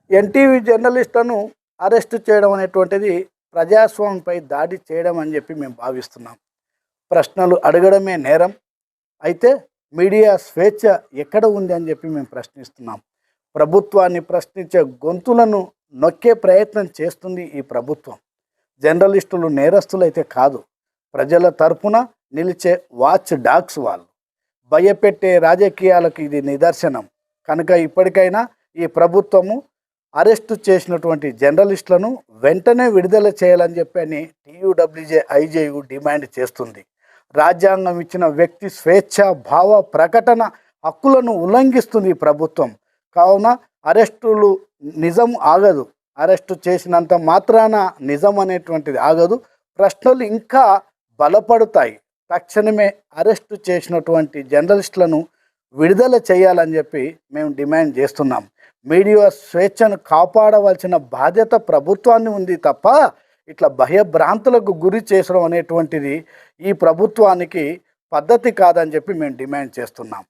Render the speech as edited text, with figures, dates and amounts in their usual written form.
NTV జర్నలిస్టులను arrest చేయడం అనేటువంటిది ప్రజాస్వామ్యంపై దాడి చేయడం అని చెప్పి మేము భావిస్తున్నాం. ప్రశ్నలు అడగడమే నేరం అయితే మీడియా స్వేచ్ఛ ఎక్కడ ఉంది అని చెప్పి మేము ప్రశ్నిస్తున్నాం. ప్రభుత్వాన్ని ప్రశ్నించే గొంతులను నొక్కే ప్రయత్నం చేస్తుంది ఈ ప్రభుత్వం. జర్నలిస్టులు నేరస్తులైతే కాదు, ప్రజల తరపున నిలిచే వాచ్ డాగ్స్ వాళ్ళు. భయపెట్టే రాజకీయాలకు ఇది నిదర్శనం. కనుక ఇప్పటికైనా ఈ ప్రభుత్వము అరెస్టు చేసినటువంటి జర్నలిస్టులను వెంటనే విడుదల చేయాలని చెప్పని టీయూడబ్ల్యూజే ఐజేయు డిమాండ్ చేస్తుంది. రాజ్యాంగం ఇచ్చిన వ్యక్తి స్వేచ్ఛ భావ ప్రకటన హక్కులను ఉల్లంఘిస్తుంది ఈ ప్రభుత్వం. కావున అరెస్టులు నిజం ఆగదు. అరెస్టు చేసినంత మాత్రాన నిజం అనేటువంటిది ఆగదు. ప్రశ్నలు ఇంకా బలపడతాయి. తక్షణమే అరెస్టు చేసినటువంటి జర్నలిస్టులను విడుదల చేయాలని చెప్పి మేము డిమాండ్ చేస్తున్నాం. మీడియా స్వేచ్ఛను కాపాడవలసిన బాధ్యత ప్రభుత్వాన్ని ఉంది తప్ప ఇట్లా భయభ్రాంతులకు గురి చేసడం అనేటువంటిది ఈ ప్రభుత్వానికి పద్ధతి కాదని చెప్పి మేము డిమాండ్ చేస్తున్నాం.